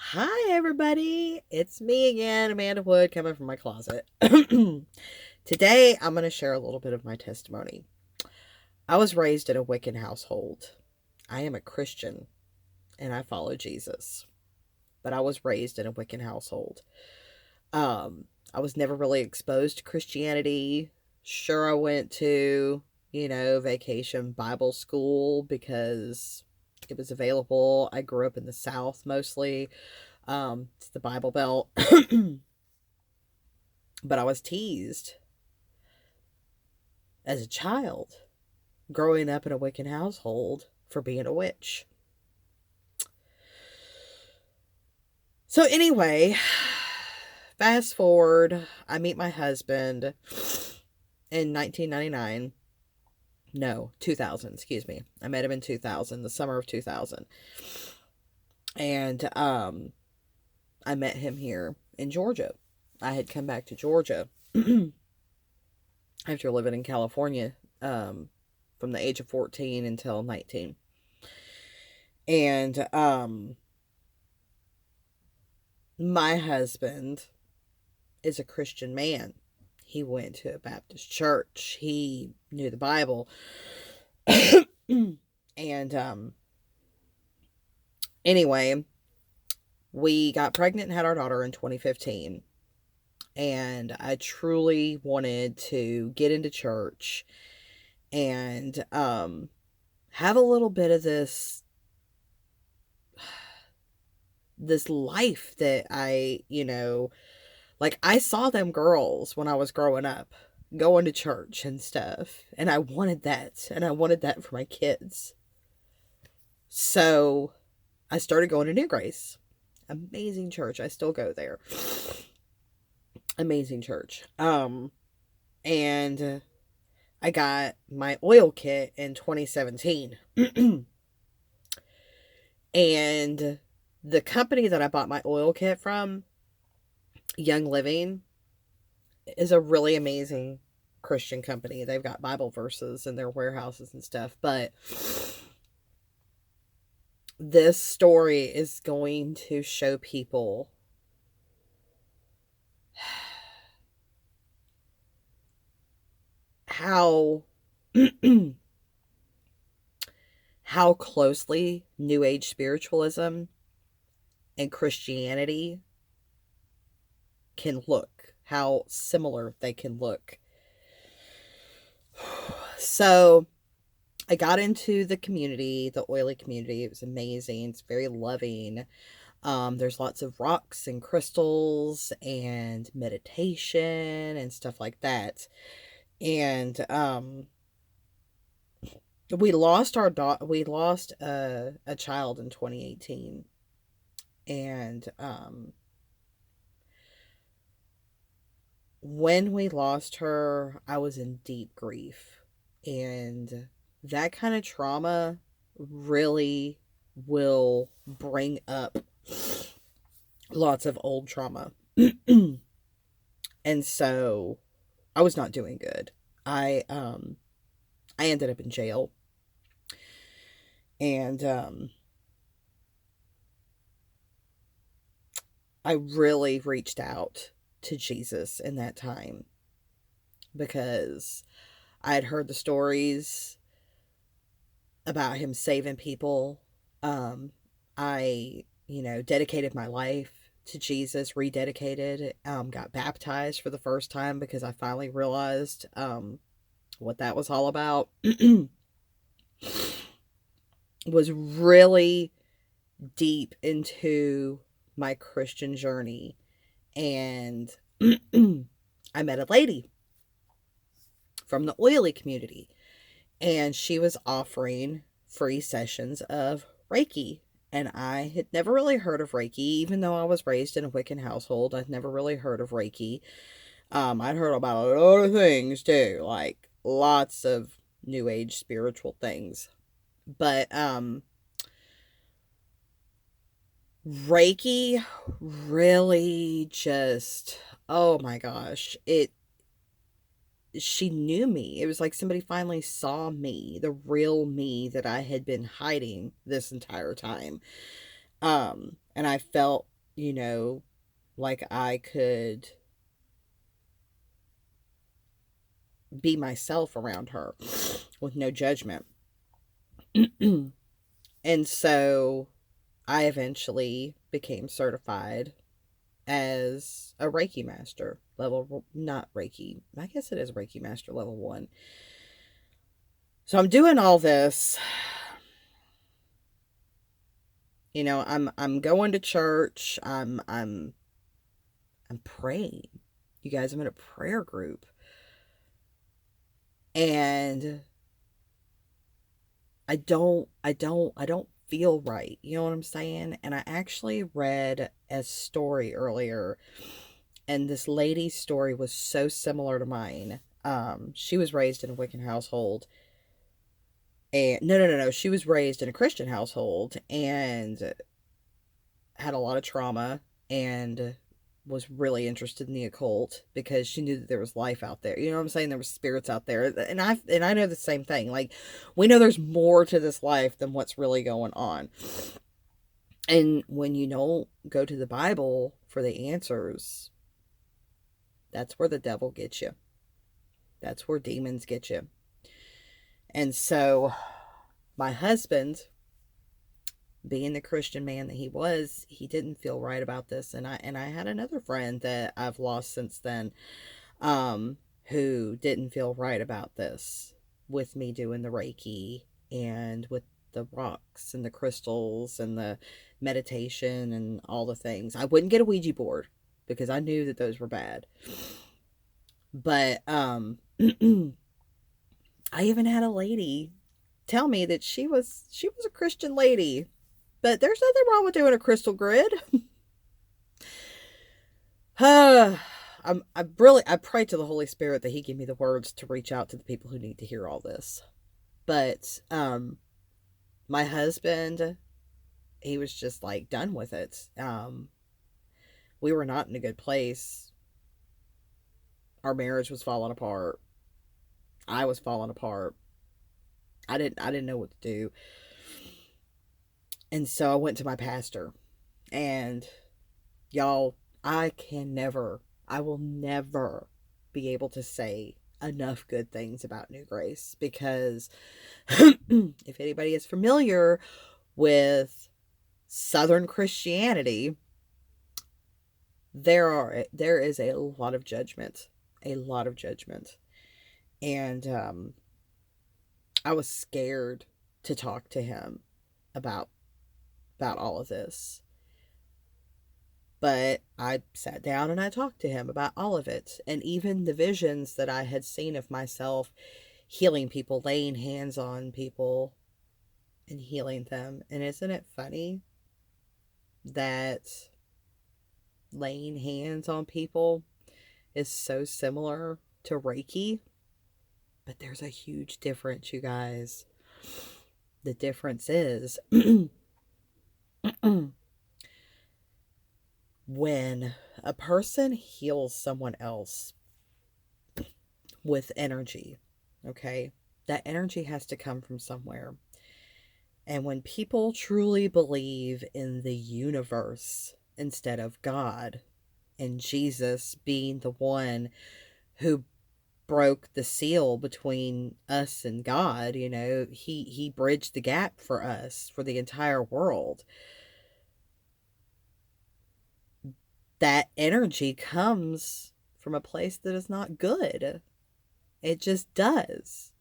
Hi, everybody. It's me again, Amanda Wood, coming from my closet. Today, I'm going to share a little bit of my testimony. I was raised in a Wiccan household. I am a Christian and I follow Jesus, but I was raised in a Wiccan household. I was never really exposed to Christianity. Sure, I went to, vacation Bible school because it was available. I grew up in the South mostly. It's the Bible Belt. But I was teased as a child growing up in a Wiccan household for being a witch. So, anyway, fast forward, I meet my husband in 1999. No, 2000, excuse me. I met him in 2000, the summer of 2000. And I met him here in Georgia. I had come back to Georgia after living in California from the age of 14 until 19. And my husband is a Christian man. He went to a Baptist church. He knew the Bible. And anyway, we got pregnant and had our daughter in 2015. And I truly wanted to get into church and have a little bit of this life that like I saw them girls when I was growing up going to church and stuff, and I wanted that, and I wanted that for my kids. So I started going to New Grace. Amazing church. I still go there. Amazing church. And I got my oil kit in 2017. And the company that I bought my oil kit from, Young Living, is a really amazing Christian company. They've got Bible verses in their warehouses and stuff. But this story is going to show people how how closely New Age spiritualism and Christianity can look, how similar they can look. So I got into the community, the oily community. It was amazing. It's very loving. There's lots of rocks and crystals and meditation and stuff like that. And we lost a child in 2018. And when we lost her, I was in deep grief. And that kind of trauma really will bring up lots of old trauma. And so I was not doing good. I ended up in jail. And I really reached out to Jesus in that time because I had heard the stories about him saving people. I dedicated my life to Jesus, rededicated, got baptized for the first time because I finally realized what that was all about. Was really deep into my Christian journey. And I met a lady from the oily community, and she was offering free sessions of Reiki. And I had never really heard of Reiki, even though I was raised in a Wiccan household. I'd never really heard of Reiki. I'd heard about a lot of things too, like lots of new age spiritual things. But Reiki really just, oh my gosh, it she knew me. It was like somebody finally saw me, the real me that I had been hiding this entire time. And I felt, like I could be myself around her with no judgment. And so I eventually became certified as a Reiki master level, not Reiki, I guess it is Reiki master level 1. So I'm doing all this. I'm going to church. I'm praying. You guys, I'm in a prayer group. And I don't feel right. You know what I'm saying? And I actually read a story earlier, and this lady's story was so similar to mine. She was raised in a Wiccan household. And no. She was raised in a Christian household and had a lot of trauma and was really interested in the occult because she knew that there was life out there. You know what I'm saying? There was spirits out there. And I know the same thing. Like, we know there's more to this life than what's really going on. And when you don't go to the Bible for the answers, that's where the devil gets you. That's where demons get you. And so my husband, being the Christian man that he was, he didn't feel right about this. And I had another friend that I've lost since then, who didn't feel right about this with me doing the Reiki and with the rocks and the crystals and the meditation and all the things. I wouldn't get a Ouija board because I knew that those were bad. But I even had a lady tell me that she was a Christian lady, but there's nothing wrong with doing a crystal grid. I pray to the Holy Spirit that He give me the words to reach out to the people who need to hear all this. But my husband, he was just like done with it. We were not in a good place. Our marriage was falling apart. I was falling apart. I didn't know what to do. And so I went to my pastor. And y'all, I will never be able to say enough good things about New Grace, because if anybody is familiar with Southern Christianity, there is a lot of judgment. And I was scared to talk to him about all of this. But I sat down and I talked to him about all of it. And even the visions that I had seen of myself healing people, laying hands on people and healing them. And isn't it funny that laying hands on people is so similar to Reiki? But there's a huge difference, you guys. The difference is when a person heals someone else with energy, okay, that energy has to come from somewhere. And when people truly believe in the universe instead of God, and Jesus being the one who broke the seal between us and God, he bridged the gap for us, for the entire world. That energy comes from a place that is not good. It just does.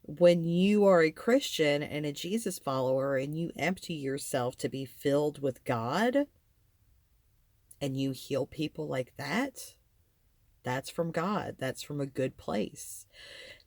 When you are a Christian and a Jesus follower and you empty yourself to be filled with God and you heal people like that, that's from God. That's from a good place.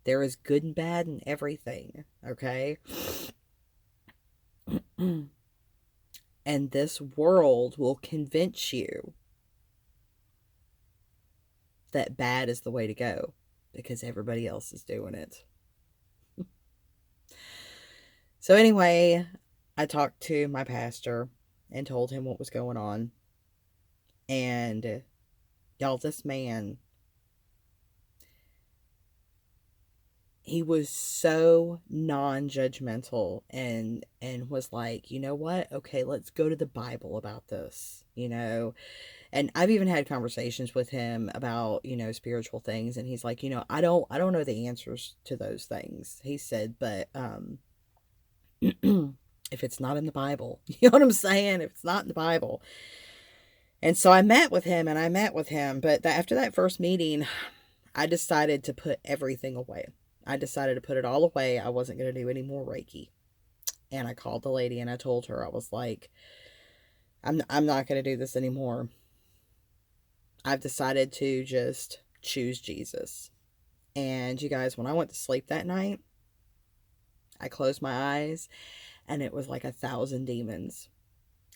There is good and bad in everything, okay? And this world will convince you that bad is the way to go because everybody else is doing it. So anyway, I talked to my pastor and told him what was going on. And y'all, this man, he was so non-judgmental and was like, you know what, okay, let's go to the Bible about this, and I've even had conversations with him about, spiritual things, and he's like, I don't know the answers to those things, he said, but if it's not in the Bible, you know what I'm saying, if it's not in the Bible. And so I met with him, and I met with him, but after that first meeting, I decided to put everything away. I decided to put it all away. I wasn't going to do any more Reiki. And I called the lady and I told her, I was like, I'm not going to do this anymore. I've decided to just choose Jesus. And you guys, when I went to sleep that night, I closed my eyes and it was like 1,000 demons.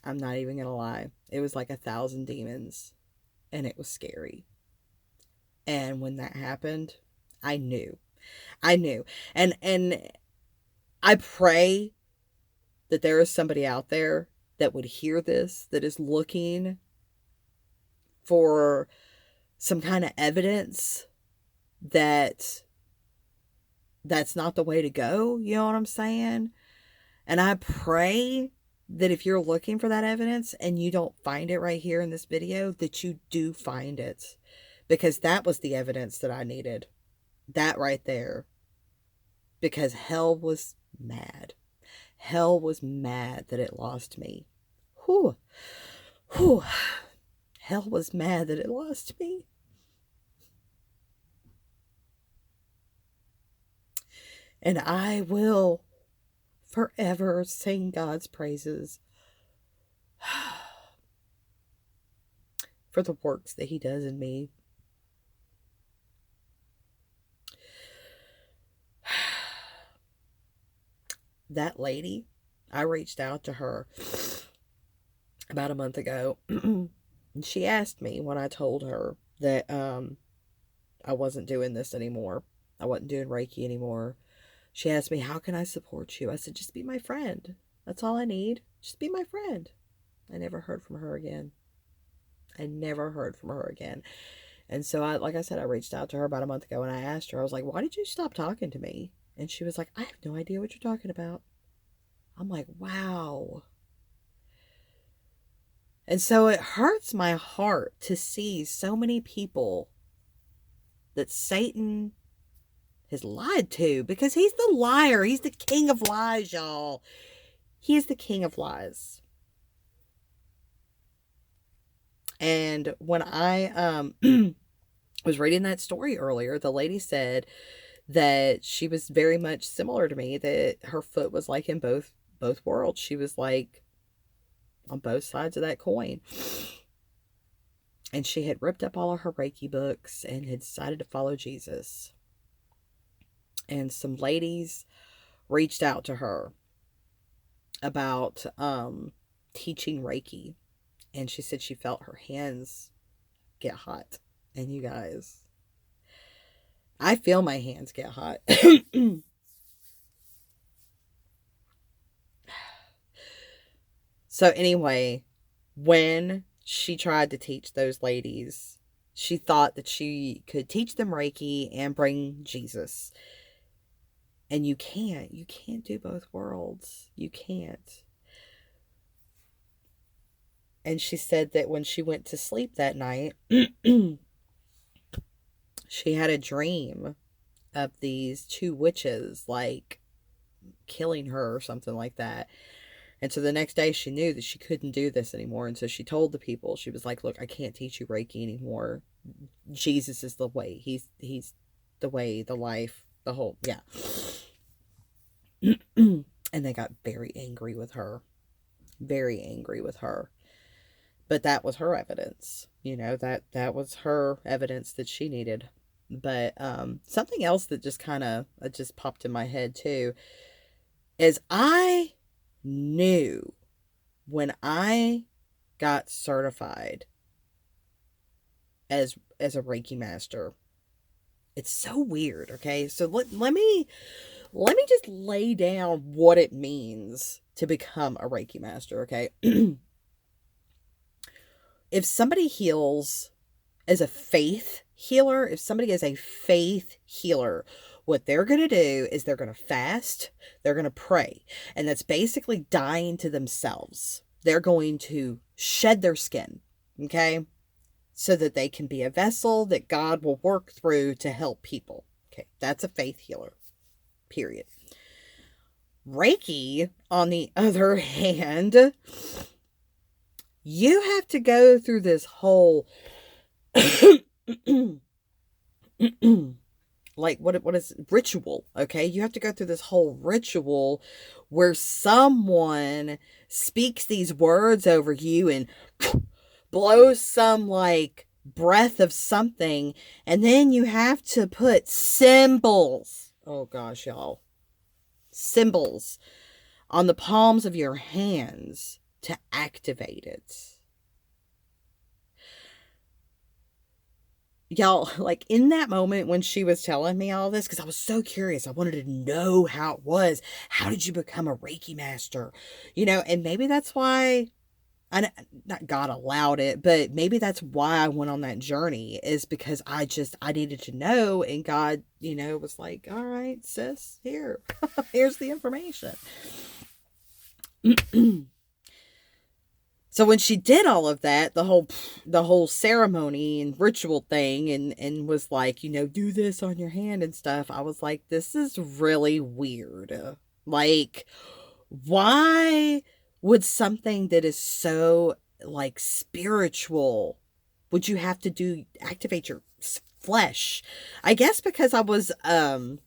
I'm not even going to lie. It was like 1,000 demons, and it was scary. And when that happened, I knew. And I pray that there is somebody out there that would hear this, that is looking for some kind of evidence that that's not the way to go. You know what I'm saying? And I pray that if you're looking for that evidence and you don't find it right here in this video, that you do find it. Because that was the evidence that I needed. That right there. Because hell was mad. Hell was mad that it lost me. Whew. Whew. Hell was mad that it lost me. And I will forever sing God's praises for the works that he does in me. That lady, I reached out to her about a month ago. And she asked me when I told her that I wasn't doing this anymore. I wasn't doing Reiki anymore. She asked me, how can I support you? I said, just be my friend. That's all I need. Just be my friend. I never heard from her again. And so like I said, I reached out to her about a month ago and I asked her, I was like, why did you stop talking to me? And she was like, I have no idea what you're talking about. I'm like, wow. And so it hurts my heart to see so many people that Satan has lied to, because he's the liar. He's the king of lies, y'all. He is the king of lies. And when I was reading that story earlier, the lady said that she was very much similar to me, that her foot was like in both worlds. She was like on both sides of that coin. And she had ripped up all of her Reiki books and had decided to follow Jesus. And some ladies reached out to her about teaching Reiki. And she said she felt her hands get hot. And you guys, I feel my hands get hot. So anyway, when she tried to teach those ladies, she thought that she could teach them Reiki and bring Jesus. And you can't do both worlds. You can't. And she said that when she went to sleep that night, she had a dream of these two witches, like, killing her or something like that. And so the next day she knew that she couldn't do this anymore. And so she told the people, she was like, look, I can't teach you Reiki anymore. Jesus is the way. He's the way, the life, the whole, yeah. And they got very angry with her. Very angry with her. But that was her evidence. That was her evidence that she needed. But something else that just kind of just popped in my head too is I knew when I got certified as a Reiki master. It's so weird, okay? So let me just lay down what it means to become a Reiki master, okay? If somebody heals as a faith healer, if somebody is a faith healer, What they're going to do is they're going to fast, they're going to pray, and that's basically dying to themselves. They're going to shed their skin, okay, so that they can be a vessel that God will work through to help people. Okay, that's a faith healer, period. Reiki, on the other hand, you have to go through this whole like what is ritual, okay? You have to go through this whole ritual where someone speaks these words over you and blows some like breath of something, and then you have to put symbols. Oh gosh, y'all. Symbols on the palms of your hands to activate it. Y'all, like in that moment when she was telling me all this, because I was so curious, I wanted to know how it was. How did you become a Reiki master? And maybe that's why, not God allowed it, but maybe that's why I went on that journey, is because I needed to know, and God, was like, all right, sis, here's the information. So when she did all of that, the whole ceremony and ritual thing, and was like, do this on your hand and stuff, I was like, this is really weird. Like, why would something that is so like spiritual, would you have to activate your flesh? I guess because I was a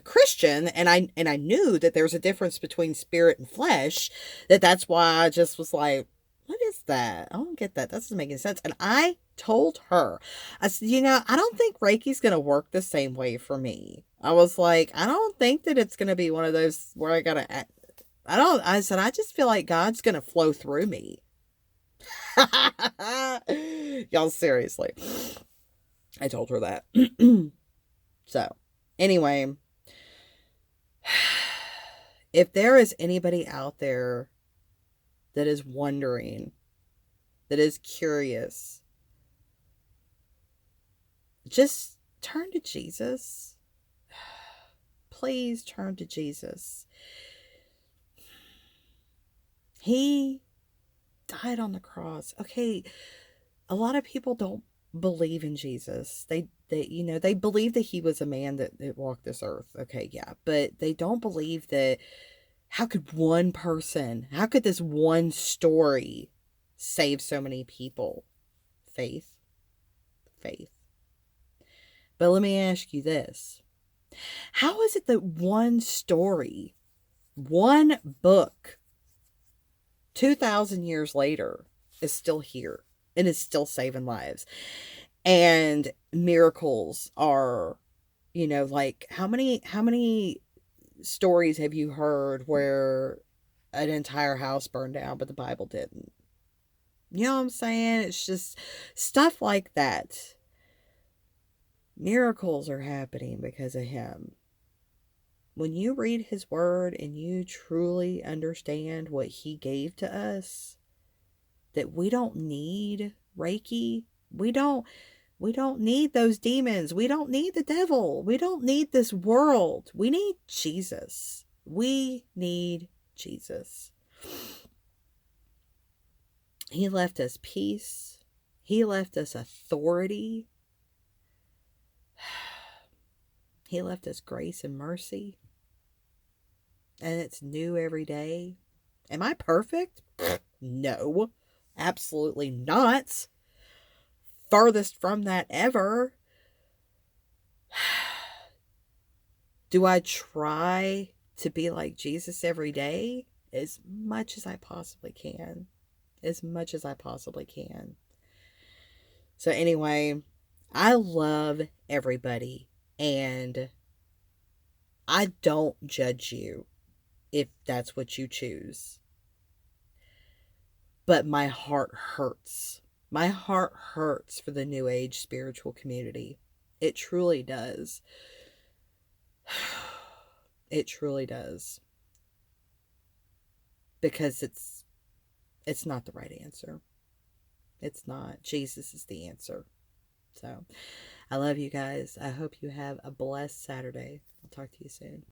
Christian, and I knew that there's a difference between spirit and flesh. That's why I just was like, what is that? I don't get that. That doesn't make any sense. And I told her, I said, I don't think Reiki's going to work the same way for me. I was like, I don't think that it's going to be one of those where I said, I just feel like God's going to flow through me. Y'all, seriously. I told her that. So, anyway, if there is anybody out there that is wondering, that is curious, just turn to Jesus. Please turn to Jesus. He died on the cross. Okay, a lot of people don't believe in Jesus. They believe that he was a man that walked this earth. Okay, yeah. But they don't believe that, how could this one story save so many people? Faith. But let me ask you this. How is it that one story, one book, 2,000 years later, is still here and is still saving lives? And miracles are, like, how many stories have you heard where an entire house burned down, but the Bible didn't? You know what I'm saying? It's just stuff like that. Miracles are happening because of him. When you read his word and you truly understand what he gave to us, that we don't need Reiki, we don't need those demons, we don't need the devil, we don't need this world. We need Jesus. We need Jesus. He left us peace. He left us authority. He left us grace and mercy. And it's new every day. Am I perfect? No, absolutely not. Farthest from that ever. Do I try to be like Jesus every day? As much as I possibly can. As much as I possibly can. So anyway, I love everybody, and I don't judge you if that's what you choose. But my heart hurts. My heart hurts for the New Age spiritual community. It truly does. It truly does. Because it's not the right answer. It's not. Jesus is the answer. So, I love you guys. I hope you have a blessed Saturday. I'll talk to you soon.